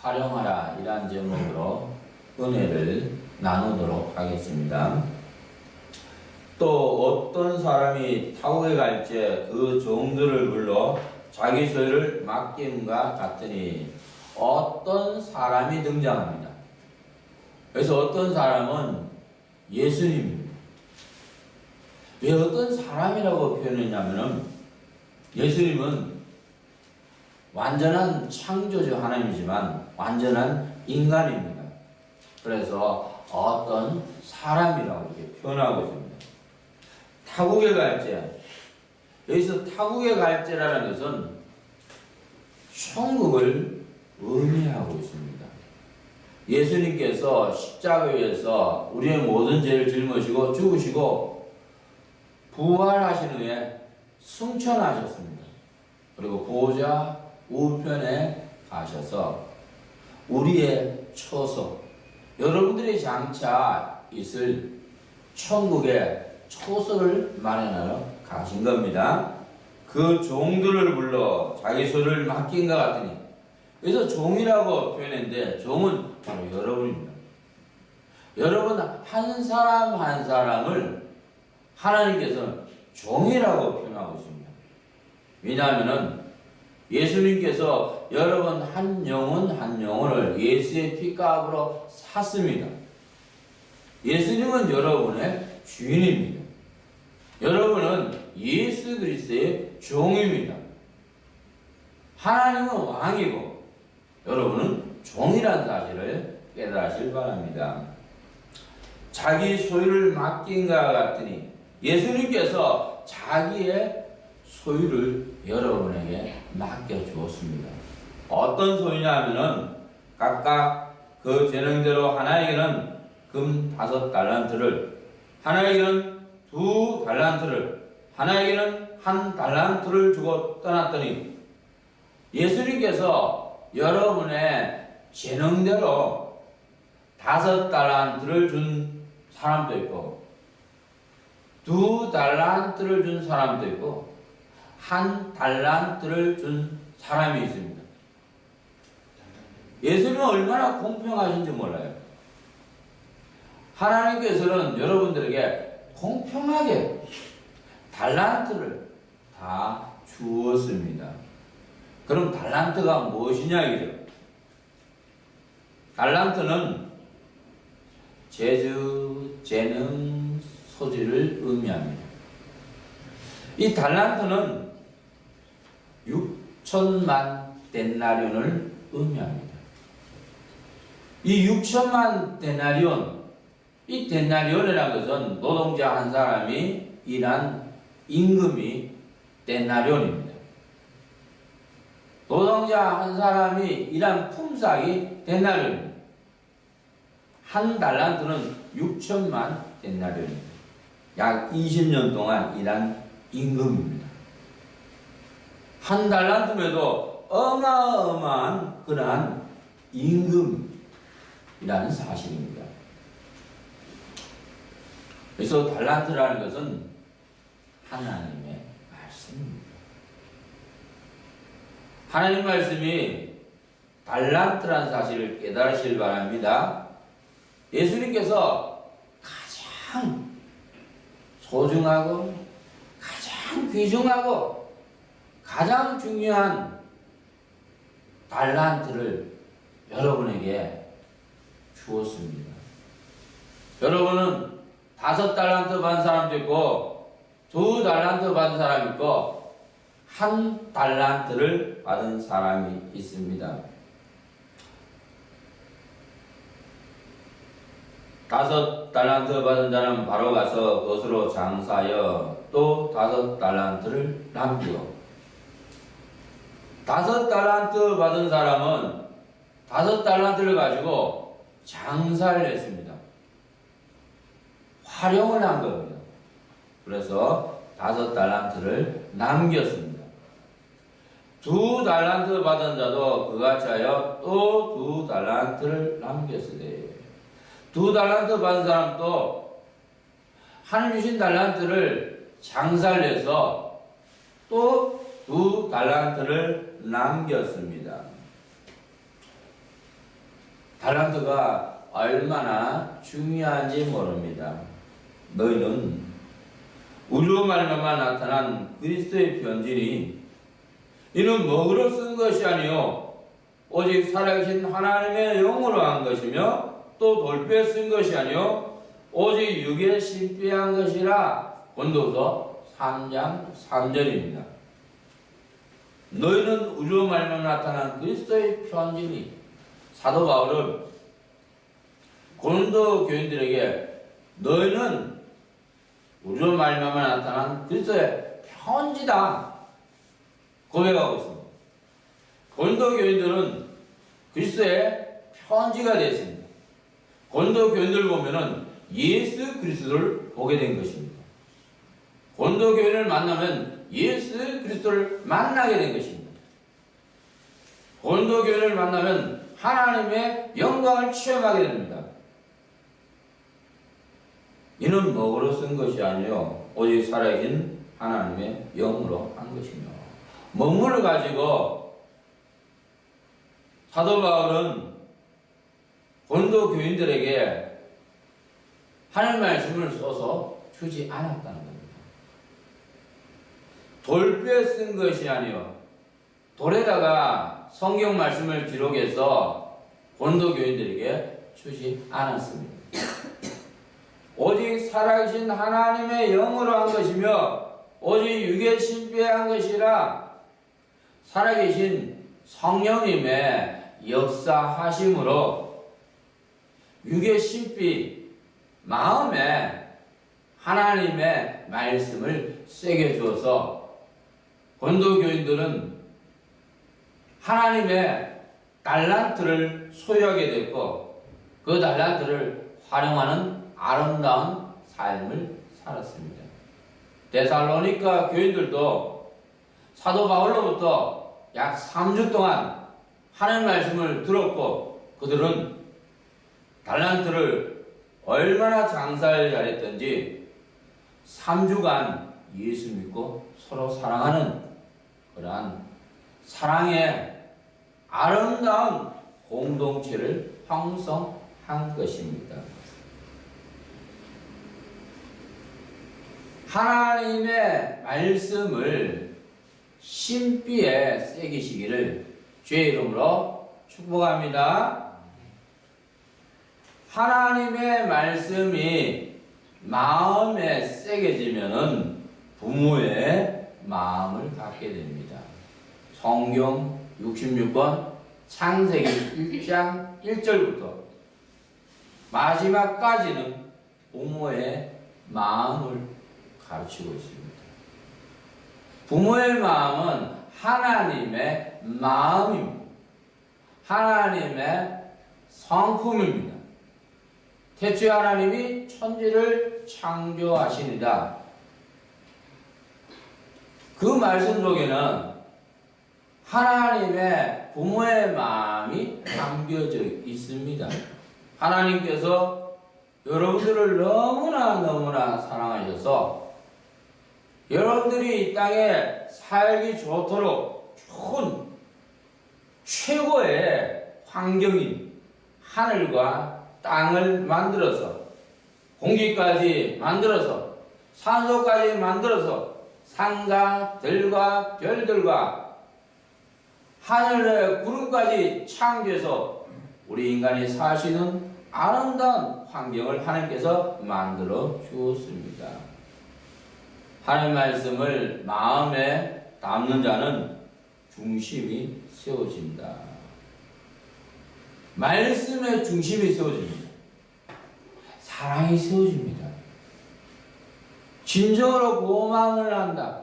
활용하라 이란 제목으로 은혜를 나누도록 하겠습니다. 또 어떤 사람이 타국에 갈지 그 종들을 불러 자기 소유를 맡김과 같으니 어떤 사람이 등장합니다. 그래서 어떤 사람은 예수님입니다. 왜 어떤 사람이라고 표현했냐면은 예수님은 완전한 창조주 하나님이지만 완전한 인간입니다. 그래서 어떤 사람이라고 이렇게 표현하고 있습니다. 타국에 갈지, 여기서 타국에 갈지라는 것은 천국을 의미하고 있습니다. 예수님께서 십자가에서 우리의 모든 죄를 짊어지고 죽으시고 부활하신 후에 승천하셨습니다. 그리고 보좌 우편에 가셔서 우리의 처소, 여러분들이 장차 있을 천국의 처소를 마련하러 가신 겁니다. 그 종들을 불러 자기 소유를 맡긴 것 같으니, 그래서 종이라고 표현했는데 종은 바로 여러분입니다. 여러분 한 사람 한 사람을 하나님께서는 종이라고 표현하고 있습니다. 왜냐하면은 예수님께서 여러분 한 영혼 한 영혼을 예수의 피값으로 샀습니다. 예수님은 여러분의 주인입니다. 여러분은 예수 그리스도의 종입니다. 하나님은 왕이고 여러분은 종이라는 사실을 깨달으실 바랍니다. 자기 소유를 맡긴과 같으니 예수님께서 자기의 소유를 여러분에게 맡겨주었습니다. 어떤 소유냐 하면은 각각 그 재능대로 하나에게는 금 5달란트를, 하나에게는 2달란트를, 하나에게는 1달란트를 주고 떠났더니 예수님께서 여러분의 재능대로 5달란트를 준 사람도 있고 2달란트를 준 사람도 있고 1달란트를 준 사람이 있습니다. 예수님은 얼마나 공평하신지 몰라요. 하나님께서는 여러분들에게 공평하게 달란트를 다 주었습니다. 그럼 달란트가 무엇이냐 이죠? 달란트는 재주, 재능, 소질을 의미합니다. 이 달란트는 6천만 데나리온을 의미합니다. 이 6천만 데나리온, 이 데나리온이라는 것은 노동자 한 사람이 일한 임금이 데나리온입니다. 노동자 한 사람이 일한 품삯이 데나리온입니다. 1달란트는 6천만 데나리온입니다. 약 20년 동안 일한 임금입니다. 1달란트에도 어마어마한 그러한 임금이라는 사실입니다. 그래서 달란트라는 것은 하나님의 말씀입니다. 하나님 말씀이 달란트라는 사실을 깨달으시길 바랍니다. 예수님께서 가장 소중하고 가장 귀중하고 가장 중요한 달란트를 여러분에게 주었습니다. 여러분은 5달란트 받은 사람도 있고 2달란트 받은 사람이 있고 1달란트를 받은 사람이 있습니다. 5달란트 받은 자는 바로 가서 그것으로 장사하여 또 5달란트를 남기고, 5달란트 받은 사람은 5달란트를 가지고 장사를 했습니다. 활용을 한 겁니다. 그래서 5달란트를 남겼습니다. 2달란트 받은 자도 그같이 하여 또 2달란트를 남겼으되, 2달란트 받은 사람도 하나님 주신 달란트를 장사를 해서 또 2달란트를 남겼습니다. 달란트가 얼마나 중요한지 모릅니다. 너희는 우리로 말미암아 나타난 그리스도의 편지니 이는 먹으로 쓴 것이 아니요 오직 살아계신 하나님의 영으로 한 것이며 또 돌뼈에 쓴 것이 아니요 오직 육에 심비한 것이라. 고린도서 3장 3절입니다. 너희는 우리로 말미암아 나타난 그리스도의 편지니. 사도 바울은 고린도 교인들에게 너희는 우리로 말미암아 나타난 그리스도의 편지다 고백하고 있습니다. 고린도 교인들은 그리스도의 편지가 되었습니다. 고린도 교인들 보면은 예수 그리스도를 보게 된 것입니다. 고린도 교인을 만나면 예수 그리스도를 만나게 된 것입니다. 고린도 교인을 만나면 하나님의 영광을 체험하게 됩니다. 이는 먹으로 쓴 것이 아니요 오직 살아계신 하나님의 영으로 한 것이며. 먹물을 가지고 사도 바울은 고린도 교인들에게 하나님 말씀을 써서 주지 않았다는 겁니다. 돌뼈에 쓴 것이 아니요 돌에다가 성경 말씀을 기록해서 고린도 교인들에게 주지 않았습니다. 오직 살아계신 하나님의 영으로 한 것이며 오직 육에 심비한 것이라. 살아계신 성령님의 역사하심으로 육의 심비 마음에 하나님의 말씀을 새겨 주어서 고린도 교인들은 하나님의 달란트를 소유하게 됐고 그 달란트를 활용하는 아름다운 삶을 살았습니다. 데살로니가 교인들도 사도 바울로부터 약 3주 동안 하나님 말씀을 들었고 그들은 달란트를 얼마나 장사를 잘했던지 3주간 예수 믿고 서로 사랑하는 그러한 사랑의 아름다운 공동체를 형성한 것입니다. 하나님의 말씀을 심비에 새기시기를 주의 이름으로 축복합니다. 하나님의 말씀이 마음에 새겨지면은 부모의 마음을 갖게 됩니다. 성경 66권 창세기 1장 1절부터 마지막까지는 부모의 마음을 가르치고 있습니다. 부모의 마음은 하나님의 마음입니다. 하나님의 성품입니다. 태초에 하나님이 천지를 창조하시니라. 그 말씀 속에는 하나님의 부모의 마음이 담겨져 있습니다. 하나님께서 여러분들을 너무나 사랑하셔서 여러분들이 이 땅에 살기 좋도록 좋은 최고의 환경인 하늘과 땅을 만들어서 공기까지 만들어서 산소까지 만들어서 산과 들과 별들과 하늘의 구름까지 창조해서 우리 인간이 살 수 있는 아름다운 환경을 하나님께서 만들어 주었습니다. 하나님의 말씀을 마음에 담는 자는 중심이 세워진다. 말씀의 중심이 세워집니다. 사랑이 세워집니다. 진정으로 고마움을 한다.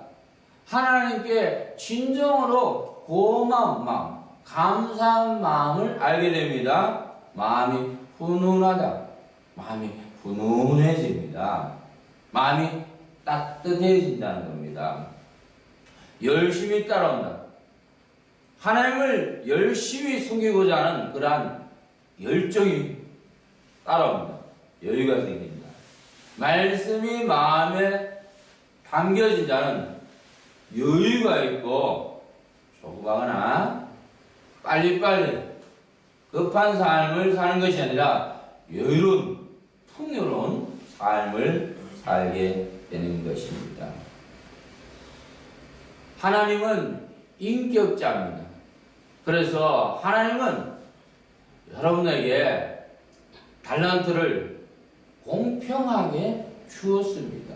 하나님께 진정으로 고마운 마음, 감사한 마음을 알게 됩니다. 마음이 훈훈하다. 마음이 훈훈해집니다. 마음이 따뜻해진다는 겁니다. 열심히 따라온다. 하나님을 열심히 섬기고자 하는 그러한 열정이 따라옵니다. 여유가 생깁니다. 말씀이 마음에 담겨진 자는 여유가 있고 조그마거나 빨리빨리 급한 삶을 사는 것이 아니라 여유로운 풍요로운 삶을 살게 되는 것입니다. 하나님은 인격자입니다. 그래서 하나님은 여러분에게 달란트를 공평하게 주었습니다.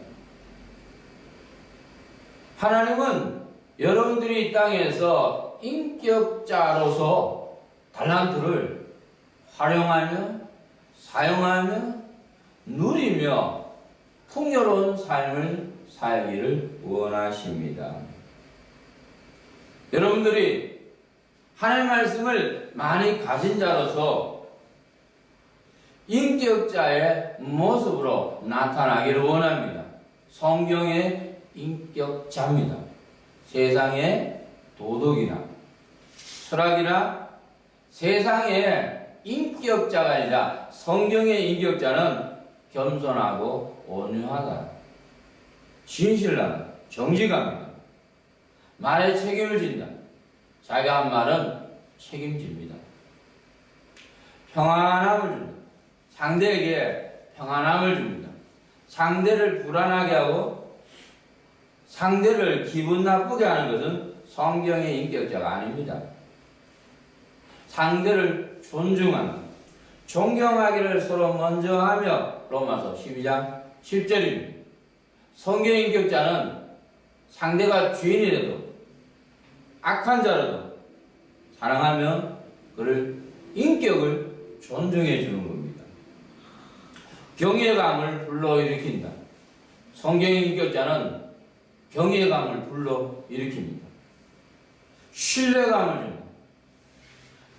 하나님은 여러분들이 이 땅에서 인격자로서 달란트를 활용하며 사용하며 누리며 풍요로운 삶을 살기를 원하십니다. 여러분들이 하나님의 말씀을 많이 가진 자로서 인격자의 모습으로 나타나기를 원합니다. 성경의 인격자입니다. 세상의 도덕이나 철학이나 세상의 인격자가 아니라 성경의 인격자는 겸손하고 온유하다, 진실하다, 정직합니다. 말에 책임을 진다. 자기가 한 말은 책임집니다. 평안함을 줍니다. 상대에게 평안함을 줍니다. 상대를 불안하게 하고 상대를 기분 나쁘게 하는 것은 성경의 인격자가 아닙니다. 상대를 존중합니다. 존경하기를 서로 먼저 하며 로마서 12장 10절입니다. 성경의 인격자는 상대가 죄인이라도 악한 자라도 사랑하며 그를 인격을 존중해 주는 겁니다. 경외감을 불러일으킨다. 성경의 인격자는 경외감을 불러일으킵니다. 신뢰감을 줍니다.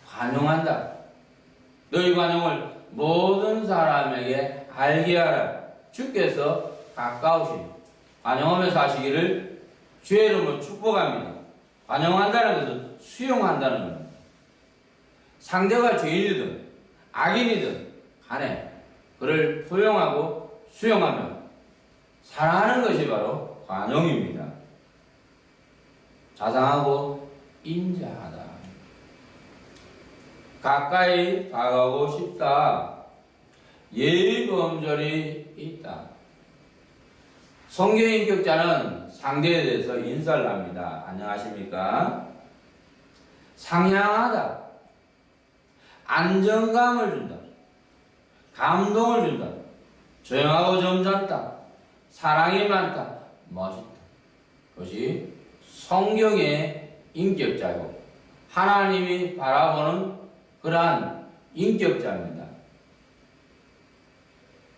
관용한다. 너희 관용을 모든 사람에게 알게 하라. 주께서 가까우시니 관용하며 사시기를 주의 이름으로 축복합니다. 관용한다는 것은 수용한다는 겁니다. 상대가 죄인이든 악인이든 간에 그를 포용하고 수용하며 사랑하는 것이 바로 관용입니다. 자상하고 인자하다. 가까이 다가오고 싶다. 예의 범절이 있다. 성경의 인격자는 상대에 대해서 인사를 합니다. 안녕하십니까? 상냥하다. 안정감을 준다. 감동을 준다. 조용하고 점잖다. 사랑이 많다. 멋있다. 그것이 성경의 인격자고 하나님이 바라보는 그러한 인격자입니다.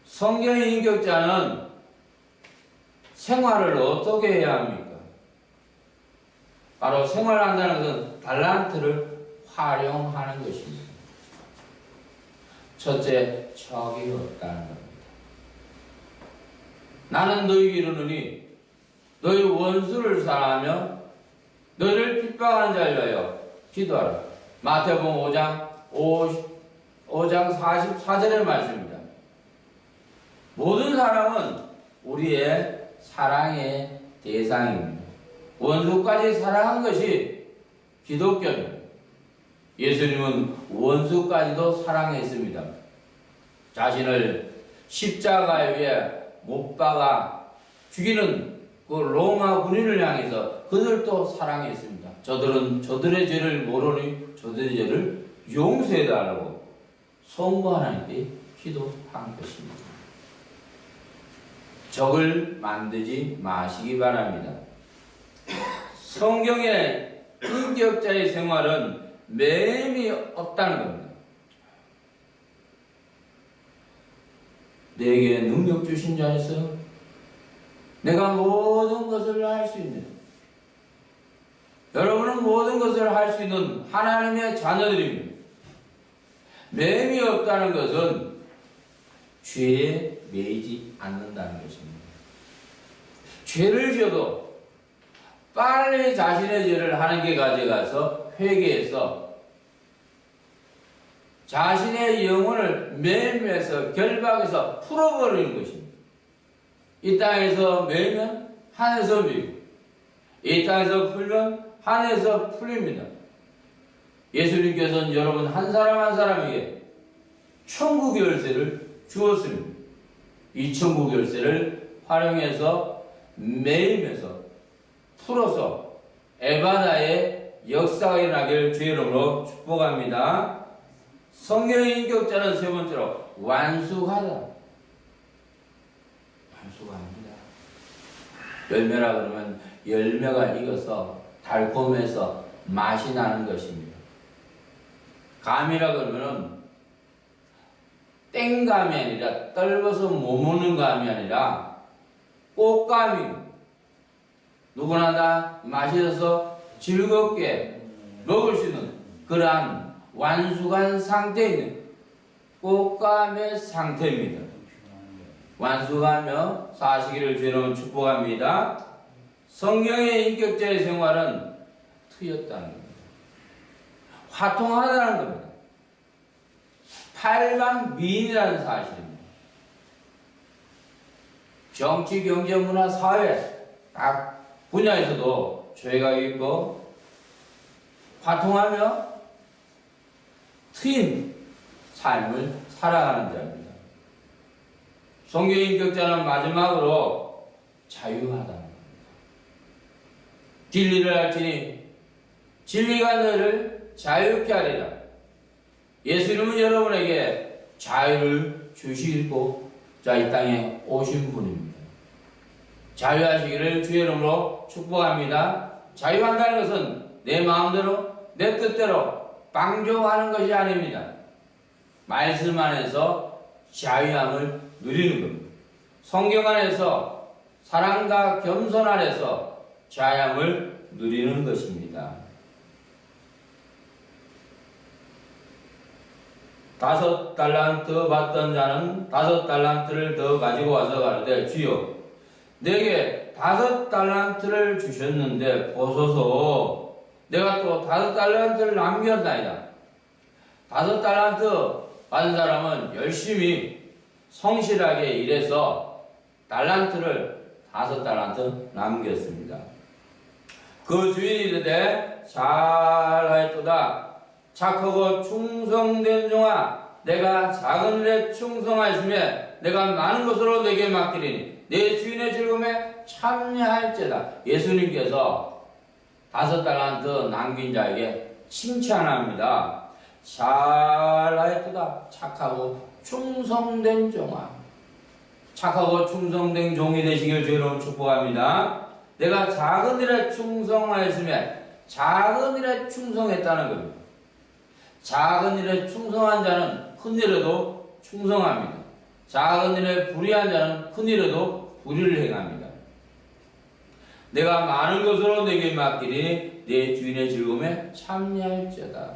성경의 인격자는 생활을 어떻게 해야 합니까? 바로 생활한다는 것은 달란트를 활용하는 것입니다. 첫째, 척이 없다는 겁니다. 나는 너희에게 이르노니 너희 원수를 사랑하며 너희를 핍박하는 자를 위하여 기도하라. 마태복음 5장 44절의 말씀입니다. 모든 사람은 우리의 사랑의 대상입니다. 원수까지 사랑한 것이 기독교입니다. 예수님은 원수까지도 사랑했습니다. 자신을 십자가에 위해 못 박아 죽이는 그 로마 군인을 향해서 그들도 사랑했습니다. 저들의 죄를 모르니 저들의 죄를 용서해달라고 성부 하나님께 기도한 것입니다. 적을 만들지 마시기 바랍니다. 성경의 인격자의 생활은 매임이 없다는 겁니다. 내게 능력 주신 자 있어? 내가 모든 것을 할 수 있는, 여러분은 모든 것을 할 수 있는 하나님의 자녀들입니다. 매임이 없다는 것은 죄에 매이지 않는다는 것입니다. 죄를 지어도 빨리 자신의 죄를 하나님께 가져가서 회개해서 자신의 영혼을 매임해서 결박해서 풀어버리는 것입니다. 이 땅에서 매면 하늘에서 매고, 이 땅에서 풀면 하늘에서 풀립니다. 예수님께서는 여러분 한 사람 한 사람에게 천국 열쇠를 주었습니다. 이 천국 열쇠를 활용해서 매이면서 풀어서 에바다의 역사가 일어나길 주의 이름으로 축복합니다. 성경의 인격자는 세 번째로 완숙하다. 완숙합니다. 열매라 그러면 열매가 익어서 달콤해서 맛이 나는 것입니다. 감이라 그러면은 땡감이 아니라 떨궈서 못 먹는 감이 아니라 꽃감이 누구나 다 마셔서 즐겁게 먹을 수 있는 그러한 완숙한 상태에 있는 꽃감의 상태입니다. 완숙하며 사시기를 주님은 축복합니다. 성경의 인격자의 생활은 트였다는 겁니다. 화통하다는 겁니다. 팔방미인이라는 사실입니다. 정치, 경제, 문화, 사회 각 분야에서도 죄가 있고 화통하며 트인 삶을 살아가는 자입니다. 성경의 인격자는 마지막으로 자유하다는 겁니다. 진리를 알지니 진리가 너를 자유케 하리라. 예수님은 여러분에게 자유를 주시고 이 땅에 오신 분입니다. 자유하시기를 주의 이름으로 축복합니다. 자유한다는 것은 내 마음대로 내 뜻대로 방종하는 것이 아닙니다. 말씀 안에서 자유함을 누리는 겁니다. 성경 안에서 사랑과 겸손 안에서 자유함을 누리는 것입니다. 5달란트 받던 자는 5달란트를 더 가지고 와서 가는데 주여 내게 5달란트를 주셨는데 보소서 내가 또 5달란트를 남겼나이다. 5달란트 받은 사람은 열심히 성실하게 일해서 달란트를 5달란트 남겼습니다. 그 주인이 이르되 잘하였도다. 착하고 충성된 종아 내가 작은 일에 충성하였으며 내가 많은 것으로 내게 맡기리니 내 주인의 즐거움에 참여할지다. 예수님께서 5달란트 남긴 자에게 칭찬합니다. 잘하였도다. 착하고 충성된 종아. 착하고 충성된 종이 되시길 주로 축복합니다. 내가 작은 일에 충성하였으며 작은 일에 충성했다는 겁니다. 작은 일에 충성한 자는 큰 일에도 충성합니다. 작은 일에 불의한 자는 큰 일에도 불의를 행합니다. 내가 많은 것으로 내게 맡기니 내 주인의 즐거움에 참여할지어다.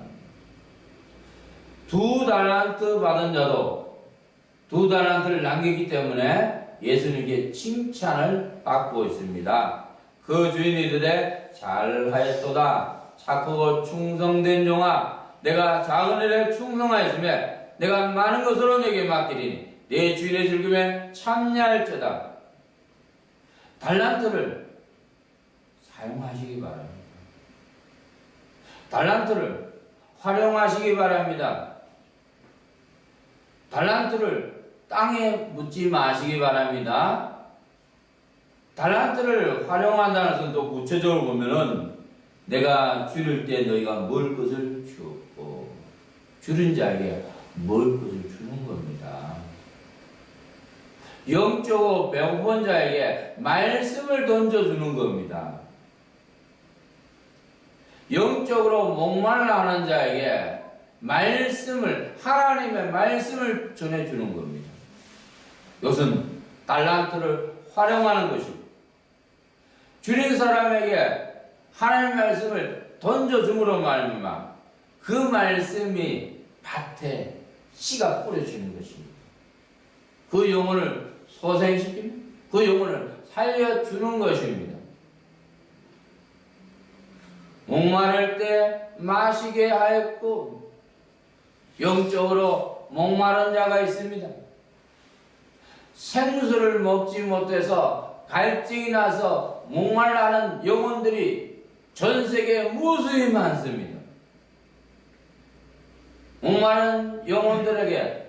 2달란트 받은 자도 2달란트를 남기기 때문에 예수님께 칭찬을 받고 있습니다. 그 주인이 이르되 잘하였도다. 착하고 충성된 종아 내가 작은 일에 충성하였으며 내가 많은 것으로 내게 맡기리니 내 주인의 즐거움에 참여할지어다. 달란트를 사용하시기 바랍니다. 달란트를 활용하시기 바랍니다. 달란트를 땅에 묻지 마시기 바랍니다. 달란트를 활용한다는 것은 또 구체적으로 보면은 내가 줄일 때 너희가 먹을 것을 주었고 줄인 자에게 먹을 것을 주는 겁니다. 영적으로 배고픈 자에게 말씀을 던져주는 겁니다. 영적으로 목말라 하는 자에게 말씀을, 하나님의 말씀을 전해주는 겁니다. 이것은 달란트를 활용하는 것입니다. 줄인 사람에게 하나님의 말씀을 던져줌으로 말미암아 그 말씀이 밭에 씨가 뿌려지는 것입니다. 그 영혼을 소생시키며 그 영혼을 살려주는 것입니다. 목마를 때 마시게 하였고 영적으로 목마른 자가 있습니다. 생수를 먹지 못해서 갈증이 나서 목말라하는 영혼들이 전 세계에 무수히 많습니다. 목마른 영혼들에게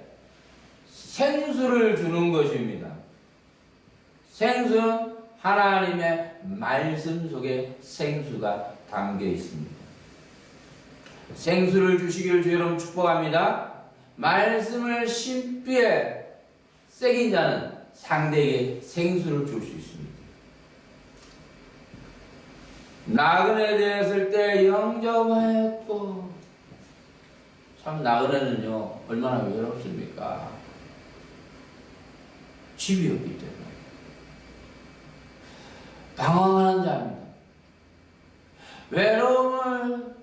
생수를 주는 것입니다. 생수는 하나님의 말씀 속에 생수가 담겨 있습니다. 생수를 주시길 주 여러분 축복합니다. 말씀을 심비에 새긴 자는 상대에게 생수를 줄 수 있습니다. 나그네 되었을 때 영접하였고, 참 나그네는요 얼마나 외롭습니까? 집이 없기 때문에 방황하는 자입니다. 외로움을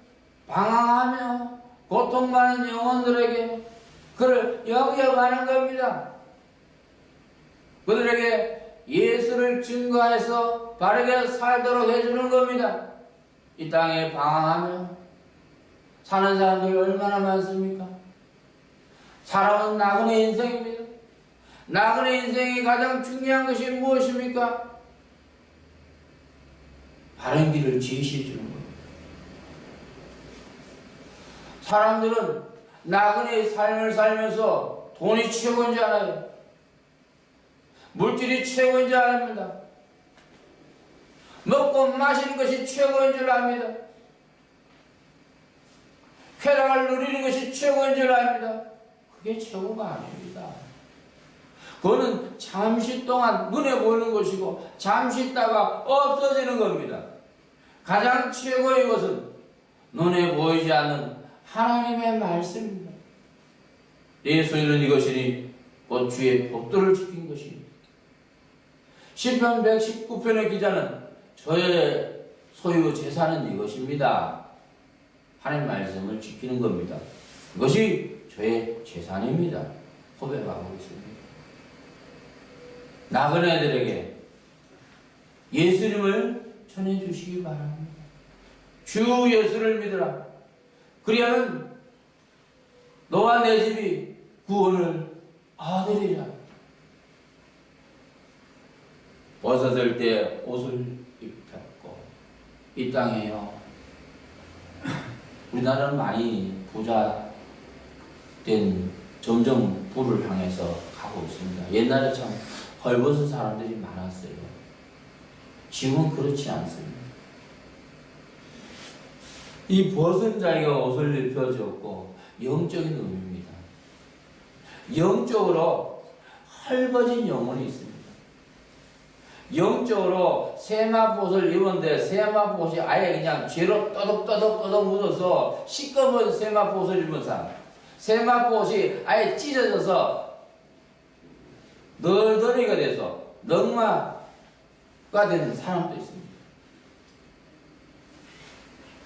방황하며 고통받는 영혼들에게 그를 영접하는 겁니다. 그들에게 예수를 증거해서 바르게 살도록 해주는 겁니다. 이 땅에 방황하며 사는 사람들이 얼마나 많습니까? 사람은 나그네 인생입니다. 나그네 인생이 가장 중요한 것이 무엇입니까? 바른 길을 제시해 주는 겁니다. 사람들은 나그네의 삶을 살면서 돈이 최고인 줄 알아요. 물질이 최고인 줄 압니다. 먹고 마시는 것이 최고인 줄 압니다. 쾌락을 누리는 것이 최고인 줄 압니다. 그게 최고가 아닙니다. 그거는 잠시 동안 눈에 보이는 것이고 잠시 있다가 없어지는 겁니다. 가장 최고의 것은 눈에 보이지 않는 하나님의 말씀입니다. 예수는 이것이니 곧 주의 법도를 지킨 것입니다. 시편 119편의 기자는 저의 소유 재산은 이것입니다. 하나님 말씀을 지키는 겁니다. 그것이 저의 재산입니다. 고백하고 있습니다. 나그네들에게 예수님을 전해주시기 바랍니다. 주 예수를 믿으라. 그리하면 너와 내 집이 구원을 얻으리라. 벗어질 때 옷을 입혔고, 이 땅에요 우리나라는 많이 부자 된 점점 부를 향해서 가고 있습니다. 옛날에 참 헐벗은 사람들이 많았어요. 지금은 그렇지 않습니다. 이 벗은 자에게 옷을 입혀줬고 영적인 의미입니다. 영적으로 헐벗은 영혼이 있습니다. 영적으로 세마포옷을 입었는데 세마포옷이 아예 그냥 죄로 떠덕떠덕 묻어서 시꺼먼 세마포옷을 입은 사람, 세마포옷이 아예 찢어져서 널널이가 돼서 넝마가 되는 사람도 있습니다.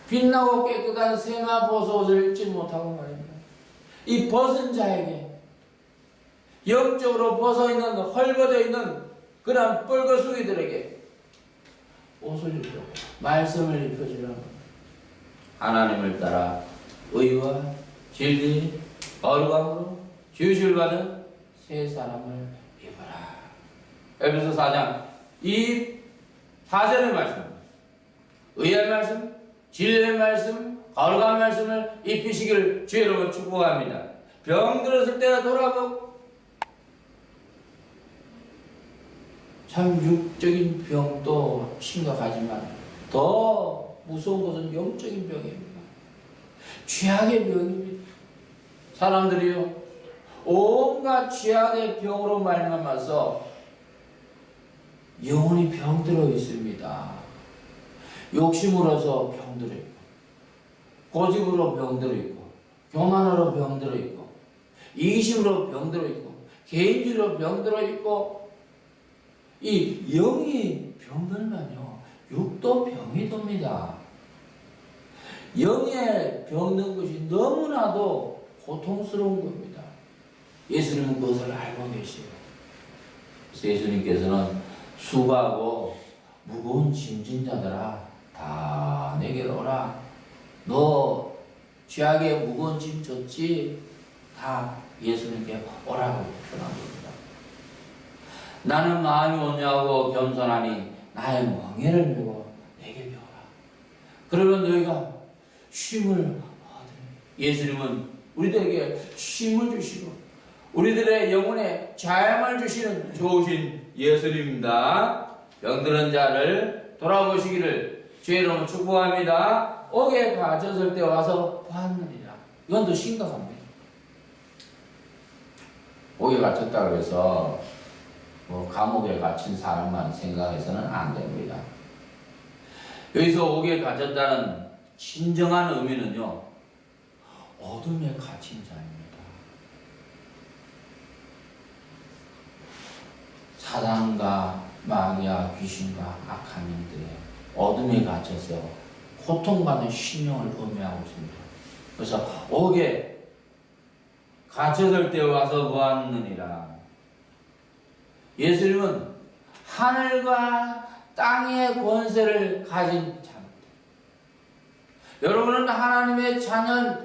빛나고 깨끗한 세마포옷 옷을 입지 못하고 말입니다. 이 벗은 자에게 영적으로 벗어있는 헐벗어 있는 그런 뻘거숭이들에게 옷을 입혀 말씀을 입혀주라고 하나님을 따라 의와 진리 거룩함으로 주실 받은 새 사람을 입어라. 에베소 4장 이 4절의 말씀, 의의 말씀, 진리의 말씀, 거룩한 말씀을 입히시길 주 여러분 축복합니다. 병 들었을 때 돌아보고 참 육적인 병도 심각하지만 더 무서운 것은 영적인 병입니다. 죄악의 병입니다. 사람들이요 온갖 죄악의 병으로 말미암아서 영혼이 병들어 있습니다. 욕심으로서 병들어 있고, 고집으로 병들어 있고, 교만으로 병들어 있고, 이기심으로 병들어 있고, 개인주의로 병들어 있고, 이 영이 병들면요 육도 병이 돕니다. 영에 병든 것이 너무나도 고통스러운 겁니다. 예수님은 그것을 알고 계시고, 그래서 예수님께서는 수고하고 무거운 짐진 자들아 다 내게로 오라. 너 죄악의 무거운 짐 졌지? 다 예수님께 오라고 표현합니다. 나는 마음이 온유하고 겸손하니 나의 멍에를 메고 내게 배우라. 그러면 너희가 쉼을 얻으리. 예수님은 우리들에게 쉼을 주시고 우리들의 영혼에 자양을 주시는 좋으신 예수님입니다. 병드는 자를 돌아보시기를 주의 이름으로 축복합니다. 옥에 갇혔을 때 와서 보았느니라. 이건 더 심각합니다. 옥에 갇혔다고 해서 감옥에 갇힌 사람만 생각해서는 안 됩니다. 여기서 옥에 갇혔다는 진정한 의미는요, 어둠에 갇힌 자입니다. 사단과 마귀와 귀신과 악한 영들의 어둠에 갇혀서 고통받는 심령을 의미하고 있습니다. 그래서 옥에 갇혔을 때 와서 보았느니라. 예수님은 하늘과 땅의 권세를 가진 자입니다. 여러분은 하나님의 자녀,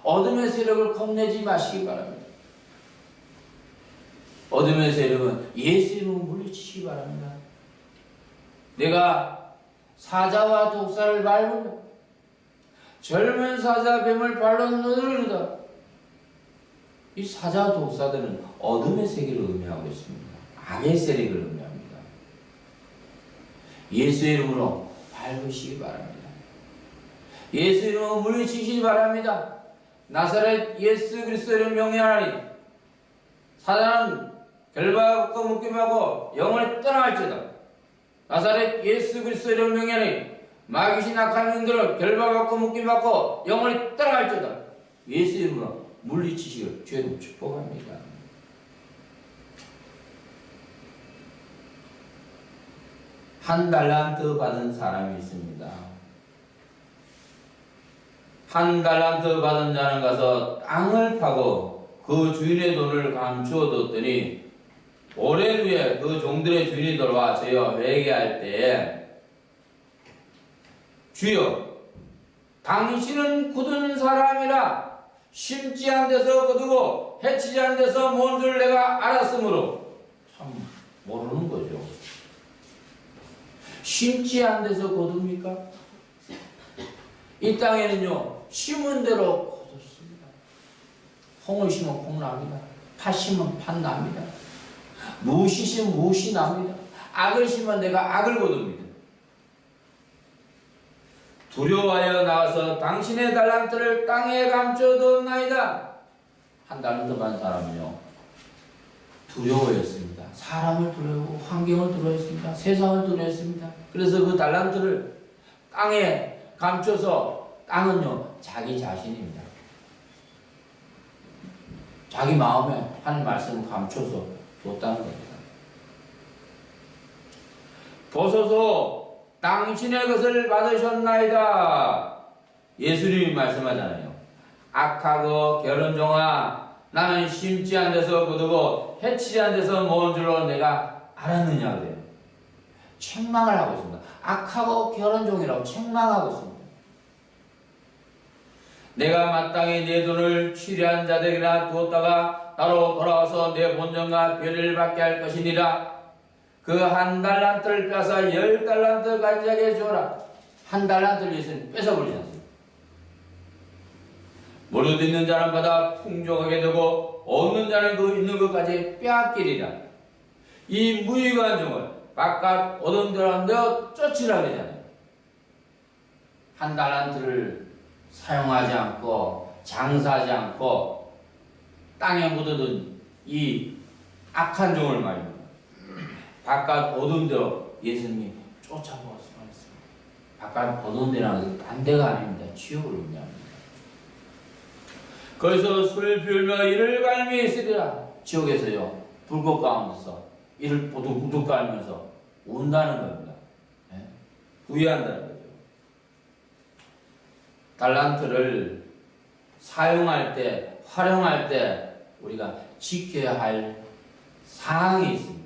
어둠의 세력을 겁내지 마시기 바랍니다. 어둠의 세력은 예수 이름으로 물리치시기 바랍니다. 내가 사자와 독사를 밟으며 젊은 사자 뱀을 발로 누르리다. 이 사자와 독사들은 어둠의 세계를 의미하고 있습니다. 악의 세력을 의미합니다. 예수 이름으로 밟으시기 바랍니다. 예수 이름으로 물리치시기 바랍니다. 나사렛 예수 그리스도를 명령하니 사단은 결박받고 묶임하고 영원히 떠나갈지어다. 나사렛 예수 그리스도를 명령하니 마귀신 악한 영들을 결박받고 묶임받고 영원히 떠나갈지어다. 예수 이름으로 물리치시기를 주의 축복합니다. 한 달란트 받은 사람이 있습니다. 한 달란트 받은 자는 가서 땅을 파고 그 주인의 돈을 감추어 뒀더니 오랜 후에 그 종들의 주인이 돌아와 저희와 회개할 때에 주여 당신은 굳은 사람이라 심지 않은 데서 거두고 해치지 않은 데서 모은 줄 내가 알았으므로. 참 모르는 거죠. 심지 않은 데서 거둡니까? 이 땅에는요, 심은 대로 거둡습니다. 홍을 심으면 콩 납니다. 팥 심으면 팥 납니다. 무시 심으면 무시 납니다. 악을 심으면 내가 악을 거둡니다. 두려워하여 나가서 당신의 달란트를 땅에 감춰뒀나이다. 한 달란트 받은 사람은요, 두려워했습니다. 사람을 두려워하고 환경을 두려워했습니다. 세상을 두려워했습니다. 그래서 그 달란트를 땅에 감춰서, 땅은요 자기 자신입니다. 자기 마음에 하는 말씀을 감춰서 뒀다는 겁니다. 보소서 당신의 것을 받으셨나이다. 예수님이 말씀하잖아요. 악하고 게으른 종아, 나는 심지 않은 데서 거두고 해치지 않은 데서 모은 줄로 내가 알았느냐 그래요. 책망을 하고 있습니다. 악하고 게으른 종이라고 책망하고 있습니다. 내가 마땅히 내 돈을 취리한 자들에게나 두었다가 나로 돌아와서 내 본전과 별을 받게 할 것이니라. 그 한 달란트를 빼앗아 10달란트 가진 자에게 주어라. 한 달란트를 예수님 뺏어버리지 않습니다. 무릇 있는 자는 받아 풍족하게 되고 없는 자는 그 있는 것까지 빼앗기리라. 이 무익한 종을 바깥 어둠 들어가며 쫓으라 그러잖아요. 한 달란트를 사용하지 않고 장사하지 않고 땅에 묻어둔 이 악한 종을 말입니다. 바깥 어두운 데로 예수님이 쫓아보았습니다. 바깥 어두운 데라는 것은 딴 데가 아닙니다. 지옥을 의미합니다. 거기서 술을 피우며 이를 갈미 있으리라. 지옥에서요, 불꽃 가운데서 이를 부둑부둑 갈면서 운다는 겁니다. 네? 후회한다는 거죠. 달란트를 사용할 때, 활용할 때 우리가 지켜야 할 사항이 있습니다.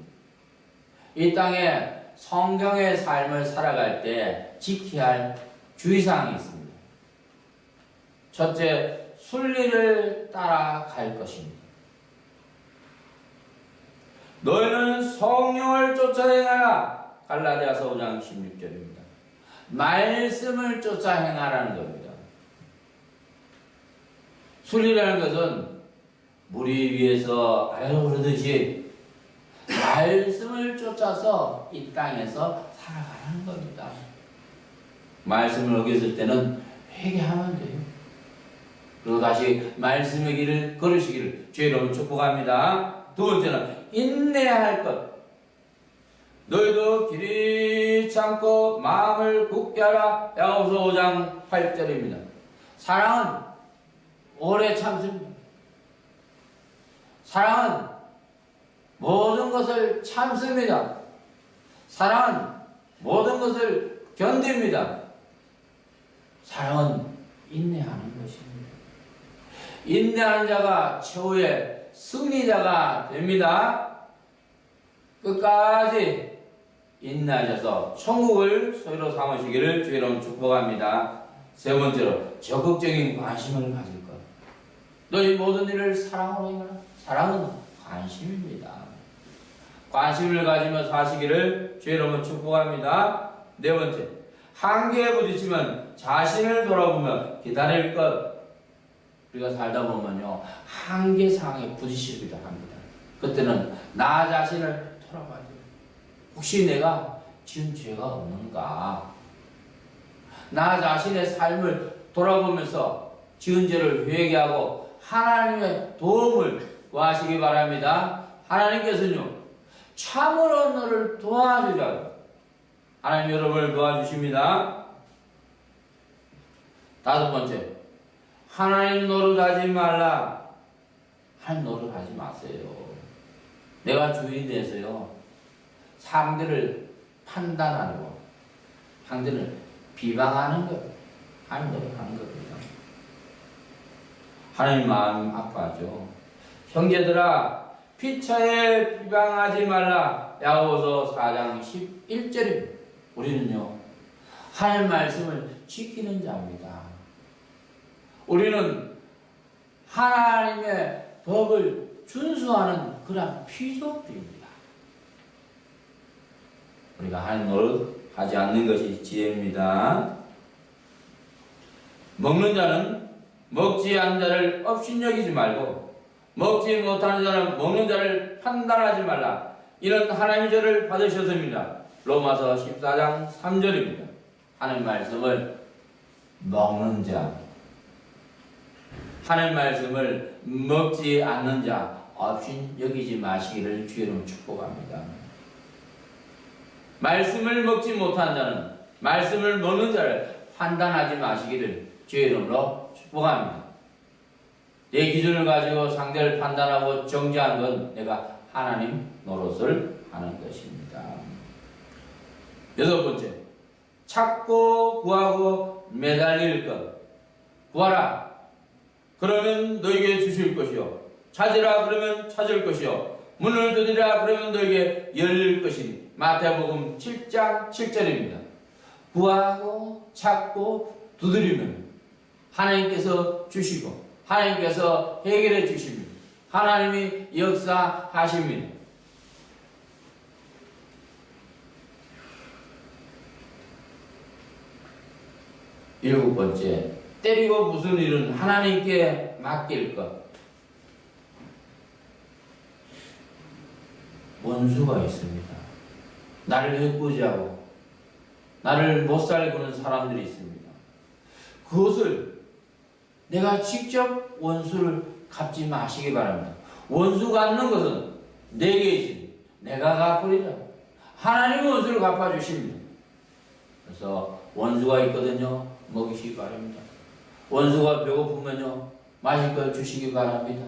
이 땅에 성경의 삶을 살아갈 때 지켜야 할 주의사항이 있습니다. 첫째, 순리를 따라갈 것입니다. 너희는 성령을 쫓아 행하라. 갈라디아서 5장 16절입니다. 말씀을 쫓아 행하라는 겁니다. 순리라는 것은 물이 위에서 아래로 흐르듯이 말씀을 쫓아서 이 땅에서 살아가는 겁니다. 말씀을 어겼을 때는 회개하면 돼요. 그리고 다시 말씀의 길을 걸으시기를 주의 이름으로 축복합니다. 두 번째는 인내할 것. 너희도 길이 참고 마음을 굳게 하라. 야고보서 5장 8절입니다. 사랑은 오래 참습니다. 사랑은 모든 것을 참습니다. 사랑은 모든 것을 견딥니다. 사랑은 인내하는 것입니다. 인내하는 자가 최후의 승리자가 됩니다. 끝까지 인내하셔서 천국을 소유로 삼으시기를 주의 이름으로 축복합니다. 세 번째로 적극적인 관심을 가질 것. 너희 모든 일을 사랑으로 행하라. 사랑은 관심입니다. 관심을 가지며 사시기를 주의 이름으로 축복합니다. 네 번째, 한계에 부딪히면 자신을 돌아보며 기다릴 것. 우리가 살다 보면요, 한계상에 부딪히기도 합니다. 그때는 나 자신을 돌아봐야 돼요. 혹시 내가 지은 죄가 없는가? 나 자신의 삶을 돌아보면서 지은 죄를 회개하고 하나님의 도움을 구하시기 바랍니다. 하나님께서는요, 참으로 너를 도와주자고 하나님 여러분을 도와주십니다. 다섯 번째, 하나님 노릇하지 말라. 하나님 노릇하지 마세요. 내가 주인이 돼서요, 상대를 판단하고 상대를 비방하는 것, 하나님 노릇하는 겁니다. 하나님 마음 아파하죠. 형제들아, 피차에 비방하지 말라. 야고보서 4장 11절입니다. 우리는요, 하나님 말씀을 지키는 자입니다. 우리는 하나님의 법을 준수하는 그런 피조물입니다. 우리가 하나님 노릇 하지 않는 것이 지혜입니다. 먹는 자는 먹지 않는 자를 업신여기지 말고 먹지 못하는 자는 먹는 자를 판단하지 말라. 이는 하나님의 죄를 받으셨습니다. 로마서 14장 3절입니다. 하나님 말씀을 먹는 자, 하나님 말씀을 먹지 않는 자 업신여기지 마시기를 주의 이름으로 축복합니다. 말씀을 먹지 못하는 자는 말씀을 먹는 자를 판단하지 마시기를 주의 이름으로 축복합니다. 내 기준을 가지고 상대를 판단하고 정죄하는 건 내가 하나님 노릇을 하는 것입니다. 여섯 번째, 찾고 구하고 매달릴 것. 구하라, 그러면 너에게 주실 것이요. 찾으라, 그러면 찾을 것이요. 문을 두드리라, 그러면 너에게 열릴 것이니. 마태복음 7장 7절입니다. 구하고 찾고 두드리면 하나님께서 주시고 하나님께서 해결해 주십니다. 하나님이 역사하십니다. 일곱 번째, 때리고 부수는 일은 하나님께 맡길 것. 원수가 있습니다. 나를 해코지하고 나를 못살게 구는 사람들이 있습니다. 그것을 내가 직접 원수를 갚지 마시기 바랍니다. 원수 갚는 것은 내게 있으니 내가 갚으리라. 하나님이 원수를 갚아주십니다. 그래서 원수가 있거든요, 먹이시기 바랍니다. 원수가 배고프면요, 마실 걸 주시기 바랍니다.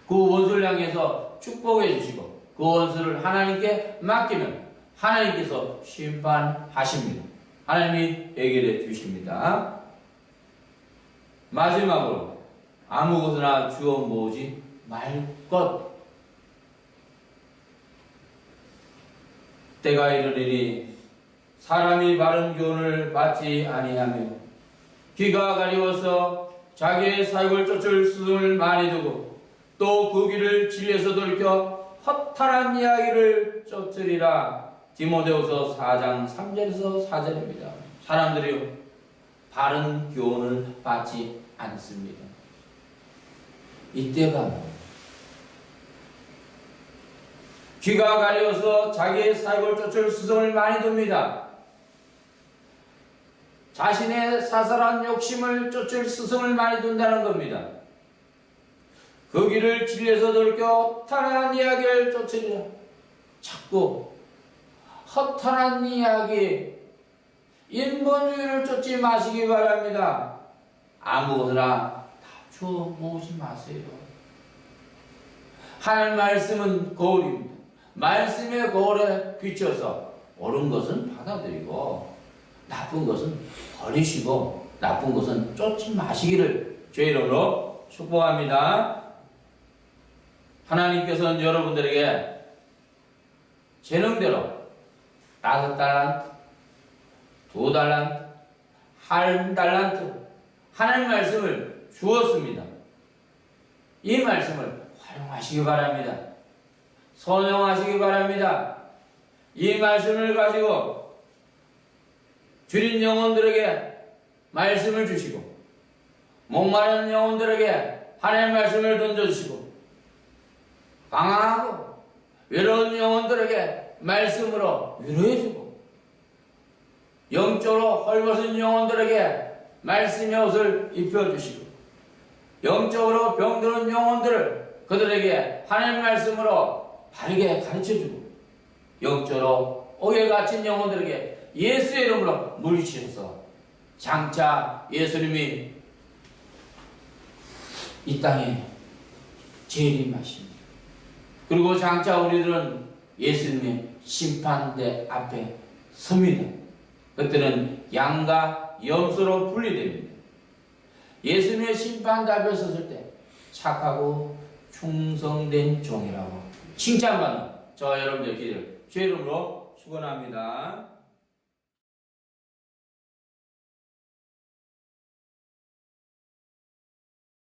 그 원수를 향해서 축복해 주시고 그 원수를 하나님께 맡기면 하나님께서 심판하십니다. 하나님이 해결해 주십니다. 마지막으로 아무것이나 주워 모으지 말 것. 때가 이르리니 사람이 바른 교훈을 받지 아니하며 귀가 가리워서 자기의 사욕을 쫓을 수을 많이 두고 또 그 귀를 진리에서 돌이켜 허탄한 이야기를 쫓으리라. 디모데후서 4장 3절에서 4절입니다. 사람들이요, 바른 교훈을 받지 않습니다. 이때가 귀가 가려서 자기의 사익을 쫓을 스승을 많이 둡니다. 자신의 사살한 욕심을 쫓을 스승을 많이 둔다는 겁니다. 그 길을 진리에서 돌켜 허탄한 이야기를 쫓으리라. 자꾸 허탄한 이야기, 인본주의를 쫓지 마시기 바랍니다. 아무거나 다 주워 모으지 마세요. 하나님 말씀은 거울입니다. 말씀의 거울에 비춰서 옳은 것은 받아들이고 나쁜 것은 버리시고 나쁜 것은 쫓지 마시기를 주의 이름으로 축복합니다. 하나님께서는 여러분들에게 재능대로 5달란트, 2달란트, 1달란트 하나님 말씀을 주었습니다. 이 말씀을 활용하시기 바랍니다. 선용하시기 바랍니다. 이 말씀을 가지고 줄인 영혼들에게 말씀을 주시고 목마른 영혼들에게 하나님의 말씀을 던져주시고 방황하고 외로운 영혼들에게 말씀으로 위로해주고 영적으로 헐벗은 영혼들에게 말씀의 옷을 입혀주시고 영적으로 병드는 영혼들을 그들에게 하나님의 말씀으로 바르게 가르쳐주고 영적으로 옥에 갇힌 영혼들에게 예수의 이름으로 물리치셔서 장차 예수님이 이 땅에 재림하십니다. 그리고 장차 우리들은 예수님의 심판대 앞에 섭니다. 그때는 양과 염소로 분리됩니다. 예수님의 심판대 앞에 섰을 때 착하고 충성된 종이라고 칭찬받는 저와 여러분들 기를 주의 이름으로 축원합니다.